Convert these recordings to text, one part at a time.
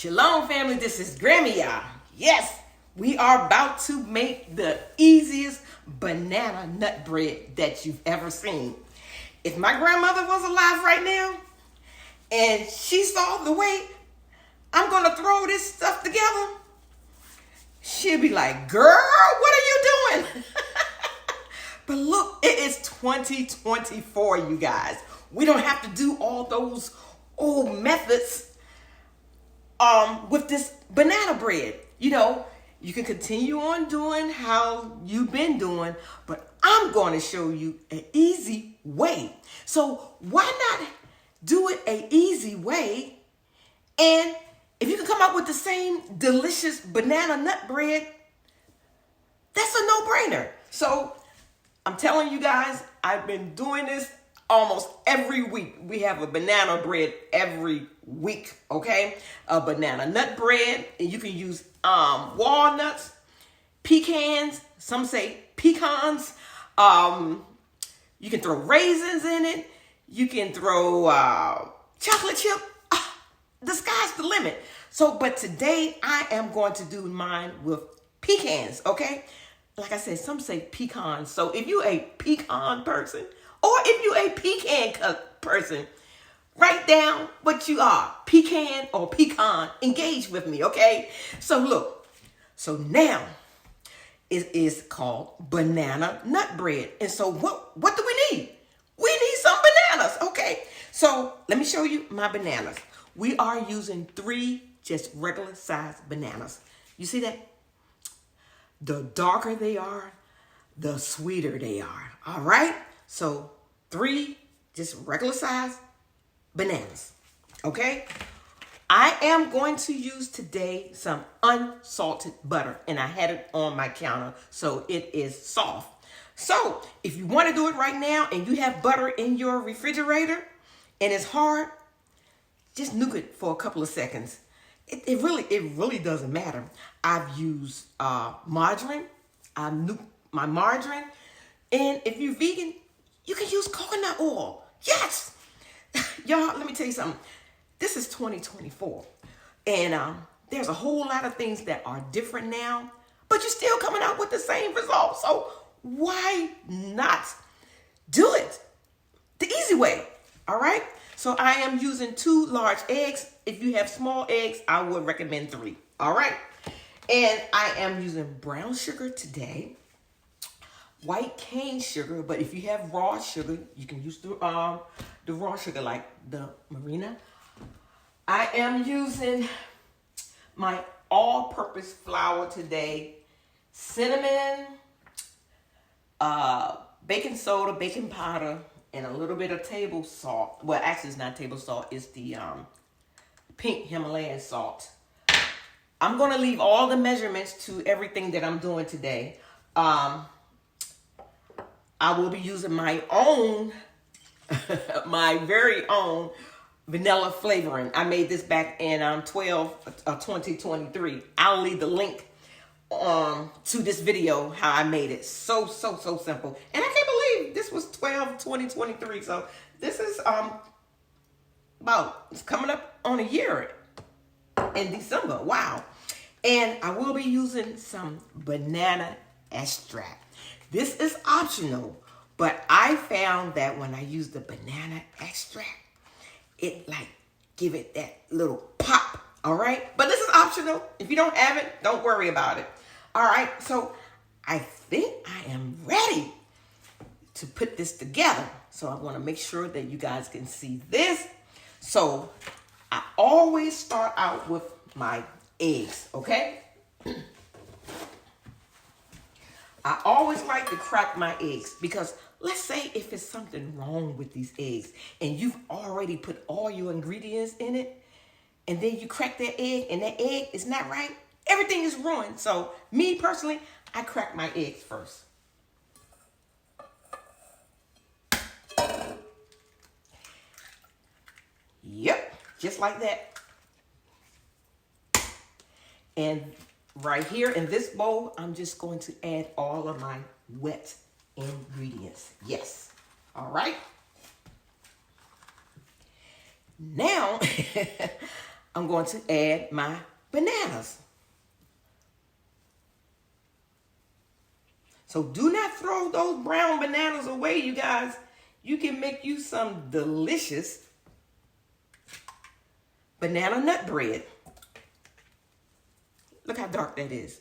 Shalom, family. This is Grammy Yah. Yes, we are about to make the easiest banana nut bread that you've ever seen. If my grandmother was alive right now and she saw the way I'm going to throw this stuff together, she'd be like, girl, what are you doing? But look, it is 2024, you guys. We don't have to do all those old methods with this banana bread. You know, you can continue on doing how you've been doing, but I'm going to show you an easy way. So why not do it an easy way? And if you can come up with the same delicious banana nut bread, that's a no-brainer. So I'm telling you guys, I've been doing this almost every week. We have a banana bread every week, okay? A banana nut bread, and you can use walnuts, pecans, some say pecans. You can throw raisins in it. You can throw chocolate chip. The sky's the limit. So, but today I am going to do mine with pecans, okay? Like I said, some say pecans. So if you're a pecan person, or if you're a pecan person, write down what you are, pecan or pecan. Engage with me, okay? So look, so now it is called banana nut bread. And so what do we need? We need some bananas, okay? So let me show you my bananas. We are using 3 just regular sized bananas. You see that? The darker they are, the sweeter they are. All right? So 3 just regular sized bananas. Okay? I am going to use today some unsalted butter, and I had it on my counter so it is soft. So if you want to do it right now and you have butter in your refrigerator and it's hard, just nuke it for a couple of seconds. It really doesn't matter. I've used margarine. I nuke my margarine. And if you're vegan, you can use coconut oil. Yes! Y'all, let me tell you something. This is 2024. And there's a whole lot of things that are different now, but you're still coming out with the same results. So why not do it the easy way? All right? So I am using 2 large eggs. If you have small eggs, I would recommend 3. All right. And I am using brown sugar today, white cane sugar. But if you have raw sugar, you can use the raw sugar like the margarine. I am using my all-purpose flour today, cinnamon, baking soda, baking powder, and a little bit of table salt. Well, actually, it's not table salt. It's the pink Himalayan salt. I'm going to leave all the measurements to everything that I'm doing today. I will be using my own, my very own vanilla flavoring. I made this back in 2023. I'll leave the link to this video, how I made it. So simple. And I can't believe this was 2023. So this is it's coming up on a year in December. Wow. And I will be using some banana extract. This is optional, but I found that when I use the banana extract, it like give it that little pop. All right. But this is optional. If you don't have it, don't worry about it. All right. So I think I am ready to put this together. So I want to make sure that you guys can see this. So I always start out with my eggs, okay? I always like to crack my eggs because let's say if it's something wrong with these eggs and you've already put all your ingredients in it and then you crack that egg and that egg is not right, everything is ruined. So me personally, I crack my eggs first. Yep, just like that. And right here in this bowl, I'm just going to add all of my wet ingredients. Yes. All right. Now, I'm going to add my bananas. So do not throw those brown bananas away, you guys. You can make you some delicious banana nut bread. Look how dark that is.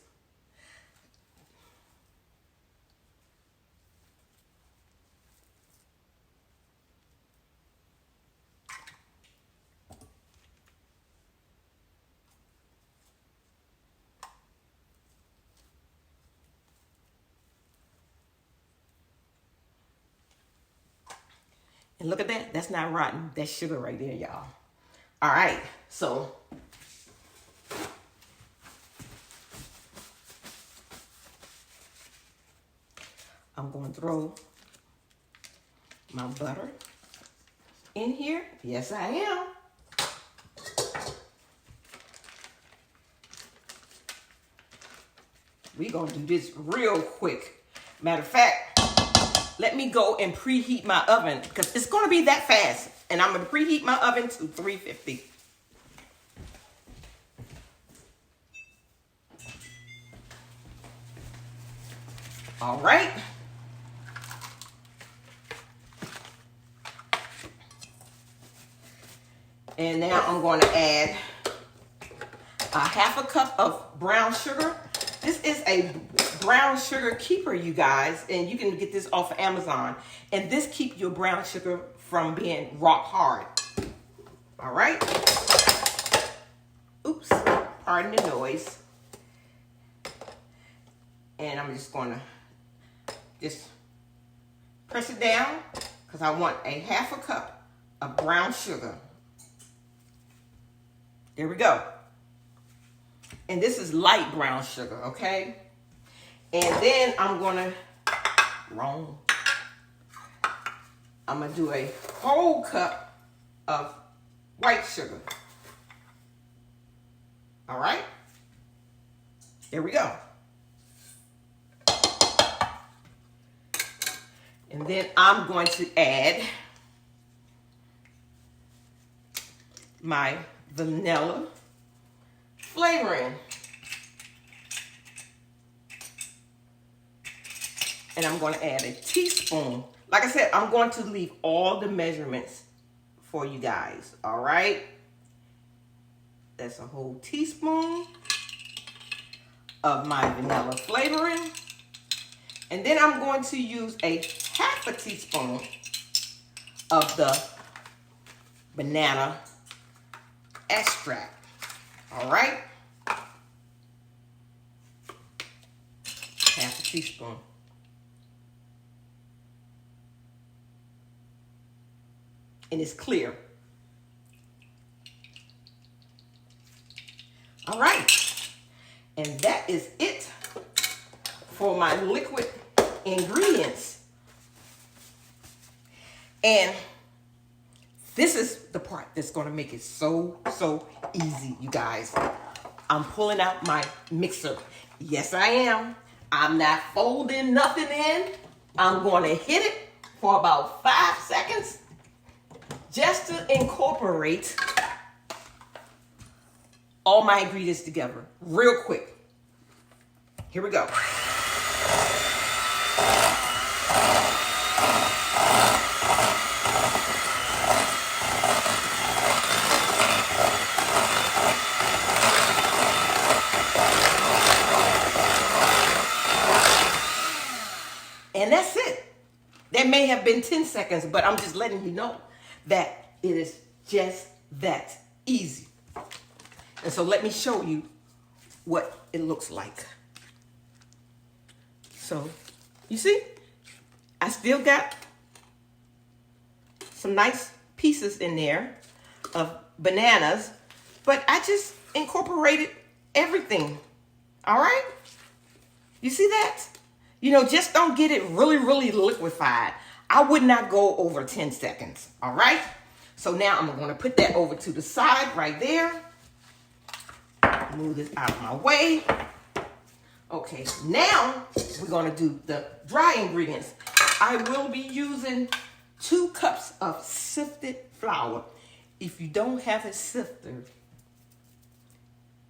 And look at that. That's not rotten. That's sugar right there, y'all. All right. So I'm going to throw my butter in here. Yes, I am. We're going to do this real quick. Matter of fact, let me go and preheat my oven because it's going to be that fast. And I'm going to preheat my oven to 350. All right. And now I'm going to add a half a cup of brown sugar. This is a brown sugar keeper, you guys, and you can get this off of Amazon. And this keeps your brown sugar from being rock hard. All right. Oops, pardon the noise. And I'm just going to just press it down because I want a half a cup of brown sugar. There we go. And this is light brown sugar, okay? And then I'm gonna, I'm gonna do a whole cup of white sugar. All right? There we go. And then I'm going to add my vanilla flavoring. And I'm going to add a teaspoon. Like I said, I'm going to leave all the measurements for you guys. All right. That's a whole teaspoon of my vanilla flavoring. And then I'm going to use a half a teaspoon of the banana extract. All right. Half a teaspoon. And it's clear. All right. And that is it for my liquid ingredients. And this is the part that's going to make it so easy, you guys. I'm pulling out my mixer. Yes, I am. I'm not folding nothing in. I'm going to hit it for about 5 seconds just to incorporate all my ingredients together real quick. Here we go. And that's it. That may have been 10 seconds, but I'm just letting you know that it is just that easy. And so let me show you what it looks like. So, you see, I still got some nice pieces in there of bananas, but I just incorporated everything. All right? You see that? You know, just don't get it really liquefied. I would not go over 10 seconds. All right? So now I'm going to put that over to the side right there. Move this out of my way. Okay, now we're going to do the dry ingredients. I will be using 2 cups of sifted flour. If you don't have a sifter,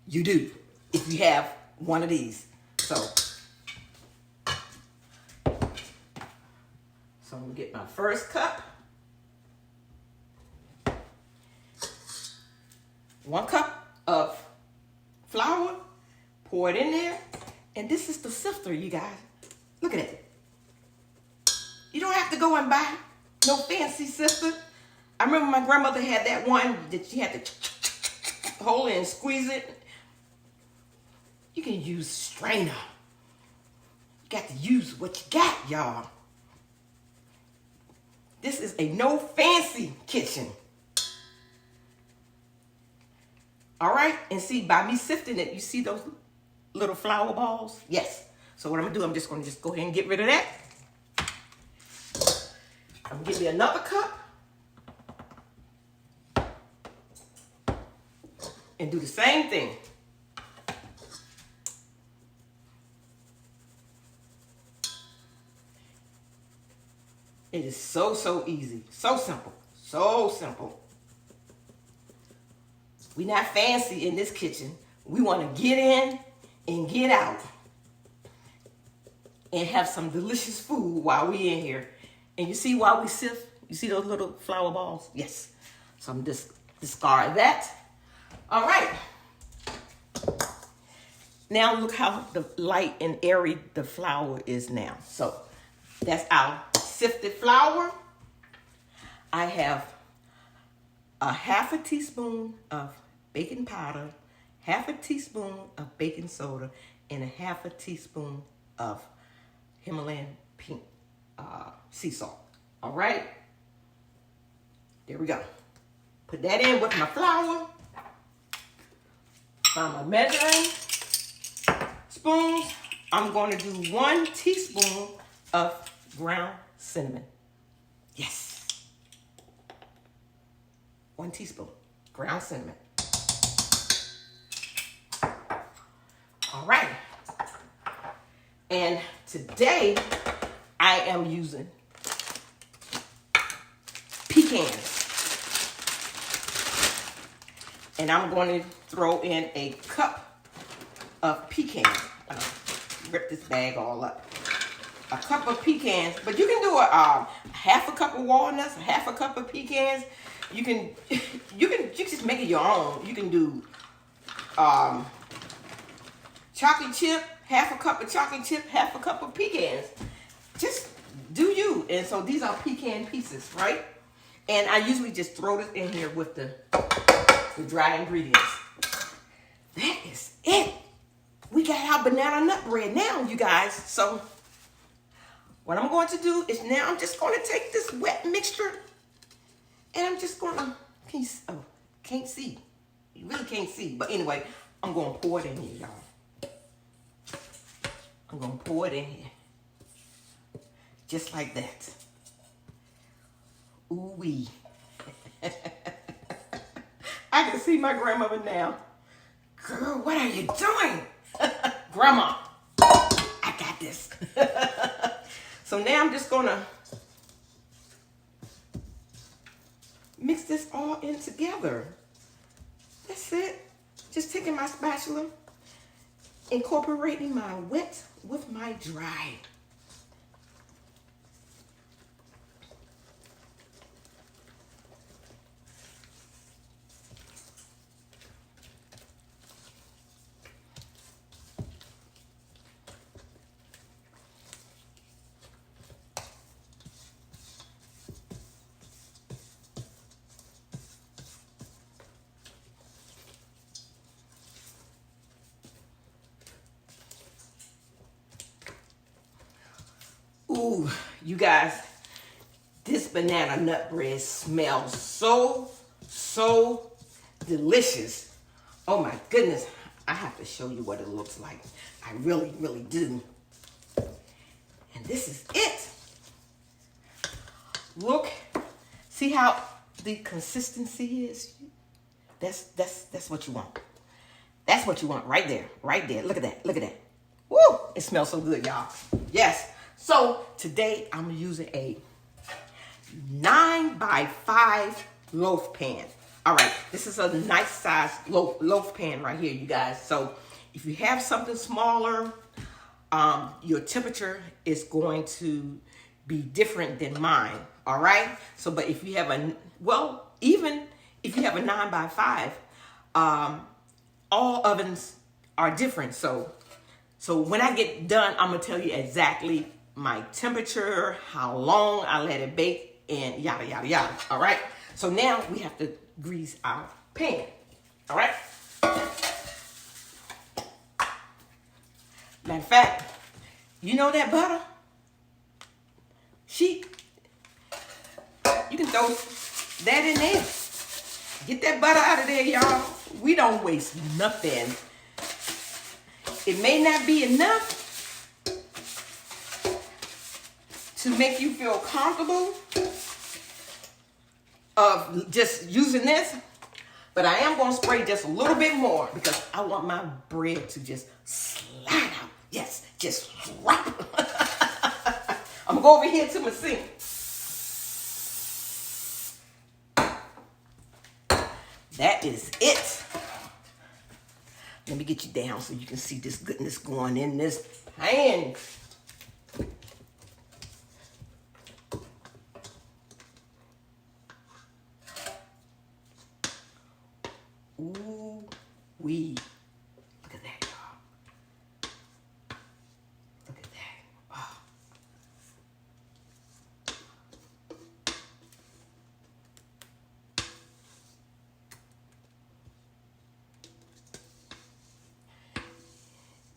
You do, if you have one of these. So I'm gonna get my first cup. 1 cup of flour, pour it in there, and this is the sifter, you guys. Look at it. You don't have to go and buy no fancy sifter. I remember my grandmother had that one that you had to hold it and squeeze it. You can use strainer. You got to use what you got, y'all. This is a no fancy kitchen. All right, and see, by me sifting it, you see those little flour balls? Yes. So what I'm gonna do, I'm just gonna go ahead and get rid of that. I'm gonna give me another cup. And do the same thing. It is so easy, so simple, so simple. We're not fancy in this kitchen. We want to get in and get out and have some delicious food while we in here. And you see while we sift, you see those little flour balls? Yes. So I'm just discard that. All right. Now look how the light and airy the flour is now. So that's our sifted flour. I have a 1/2 teaspoon of baking powder, 1/2 teaspoon of baking soda, and a 1/2 teaspoon of Himalayan pink sea salt. All right. There we go. Put that in with my flour. Find my measuring spoons. I'm going to do 1 teaspoon of ground cinnamon. Yes. 1 teaspoon ground cinnamon. All right. And today I am using pecans. And I'm going to throw in a cup of pecans. I'm gonna rip this bag all up. A cup of pecans, but you can do a 1/2 cup of walnuts, 1/2 cup of pecans. You can just make it your own. You can do chocolate chip, 1/2 cup of chocolate chip, 1/2 cup of pecans. Just do you. And so these are pecan pieces, right? And I usually just throw this in here with the dry ingredients. That is it. We got our banana nut bread now, you guys. So what I'm going to do is now I'm just going to take this wet mixture and I'm just going to, can't see. You really can't see. But anyway, I'm going to pour it in here, y'all. I'm going to pour it in here. Just like that. Ooh-wee. I can see my grandmother now. Girl, what are you doing? Grandma, I got this. So now I'm just gonna mix this all in together. That's it. Just taking my spatula, incorporating my wet with my dry. Ooh, you guys, this banana nut bread smells so delicious. Oh my goodness, I have to show you what it looks like. I really do. And this is it. Look, see how the consistency is? That's what you want. That's what you want right there, right there. Look at that, look at that. Woo, it smells so good, y'all. Yes. So today I'm using a 9x5 loaf pan. All right, this is a nice size loaf pan right here, you guys. So if you have something smaller, your temperature is going to be different than mine. All right. So, but if you have even if you have a 9x5, all ovens are different. So when I get done, I'm gonna tell you exactly my temperature, how long I let it bake, and yada yada yada. All right. So now we have to grease our pan. All right. Matter of fact, you know that butter? You can throw that in there. Get that butter out of there, y'all. We don't waste nothing. It may not be enough to make you feel comfortable of just using this, but I am going to spray just a little bit more because I want my bread to just slide out. Yes, just drop. I'm going to go over here to my sink. That is it. Let me get you down so you can see this goodness going in this pan. Ooh, wee. Look at that, y'all. Look at that. Oh.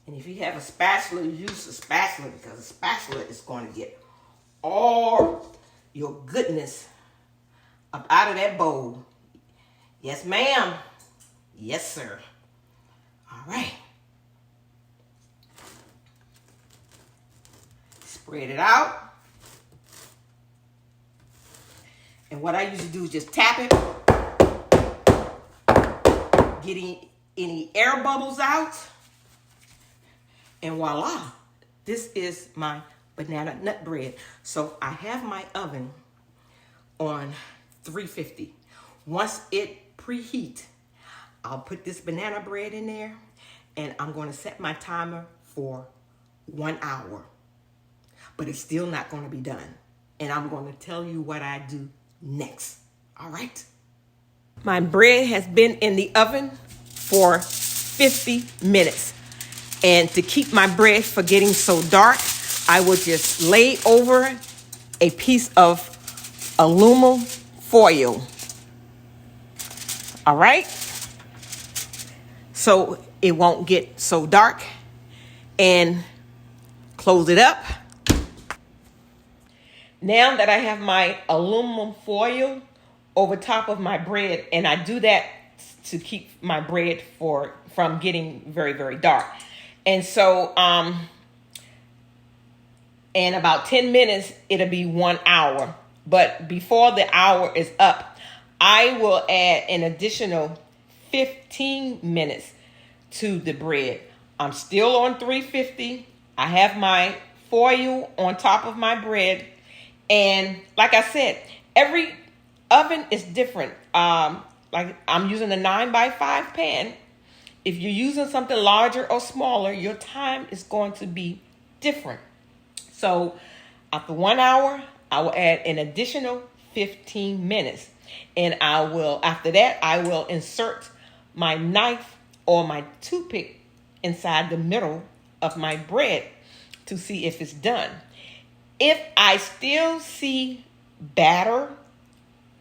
And if you have a spatula, use a spatula because a spatula is going to get all your goodness up out of that bowl. Yes, ma'am. Yes, sir. All right. Spread it out. And what I usually do is just tap it, getting any air bubbles out. And voila, this is my banana nut bread. So I have my oven on 350. Once it preheat, I'll put this banana bread in there and I'm going to set my timer for 1 hour. But it's still not going to be done. And I'm going to tell you what I do next. All right? My bread has been in the oven for 50 minutes. And to keep my bread from getting so dark, I will just lay over a piece of aluminum foil. All right? So it won't get so dark. And close it up. Now that I have my aluminum foil over top of my bread, and I do that to keep my bread from getting very, very dark. And so, in about 10 minutes, it'll be 1 hour. But before the hour is up, I will add an additional 15 minutes to the bread. I'm still on 350. I have my foil on top of my bread. And like I said, every oven is different. Like I'm using a 9x5 pan. If you're using something larger or smaller, your time is going to be different. So after 1 hour, I will add an additional 15 minutes. And after that, I will insert my knife or my toothpick inside the middle of my bread to see if it's done. If I still see batter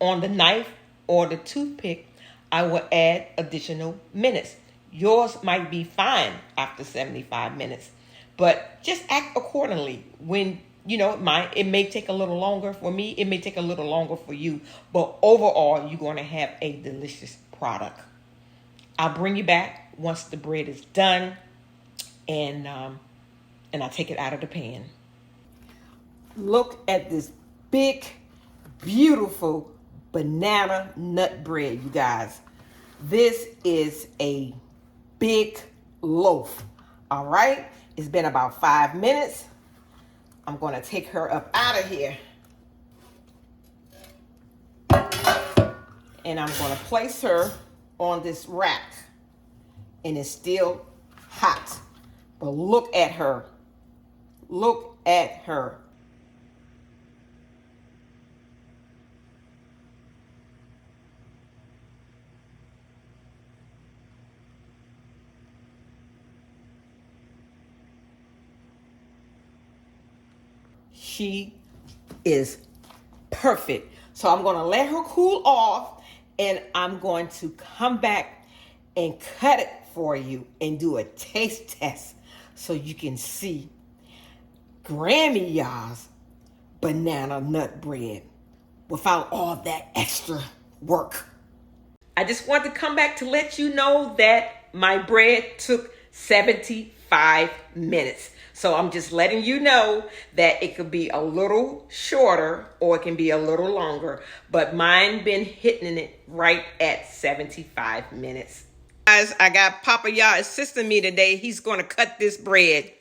on the knife or the toothpick, I will add additional minutes. Yours might be fine after 75 minutes, but just act accordingly. When, it may take a little longer for me. It may take a little longer for you, but overall, you're going to have a delicious product. I'll bring you back once the bread is done, and I take it out of the pan. Look at this big, beautiful banana nut bread, you guys. This is a big loaf. All right. It's been about 5 minutes. I'm going to take her up out of here. and I'm going to place her on this rack. And it's still hot. But look at her. Look at her. She is perfect. So I'm going to let her cool off, and I'm going to come back and cut it for you and do a taste test so you can see Grammy Yah's banana nut bread without all that extra work. I just want to come back to let you know that my bread took 75 minutes. So I'm just letting you know that it could be a little shorter or it can be a little longer, but mine been hitting it right at 75 minutes. Guys, I got Papa Yah assisting me today. He's going to cut this bread.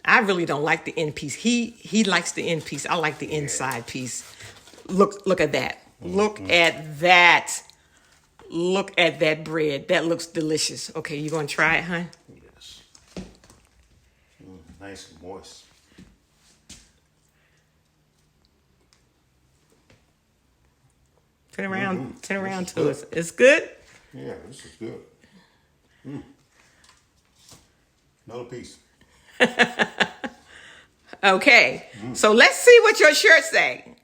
I really don't like the end piece. He likes the end piece. I like the inside piece. Look at that. Look at that. Look at that bread. That looks delicious. Okay, you gonna try it, hon? Yes. Nice and moist. Turn around. Turn around to us. It's good? Yeah, this is good. Another piece. Okay, so let's see what your shirt say.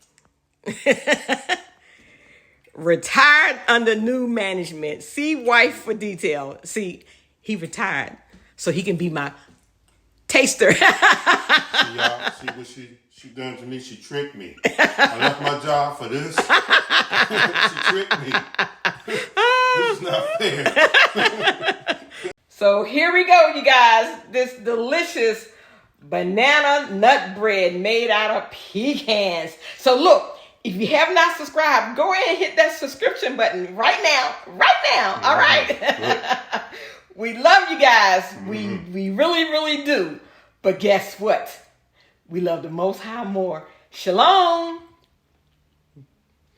Retired under new management. See wife for detail. See, he retired so he can be my taster. See, y'all, see what she done to me? She tricked me. I left my job for this. She tricked me. This is not fair. So here we go, you guys. This delicious banana nut bread made out of pecans. So look, if you have not subscribed, go ahead and hit that subscription button right now. All right. We love you guys. We really, really do. But guess what? We love the Most High more. Shalom.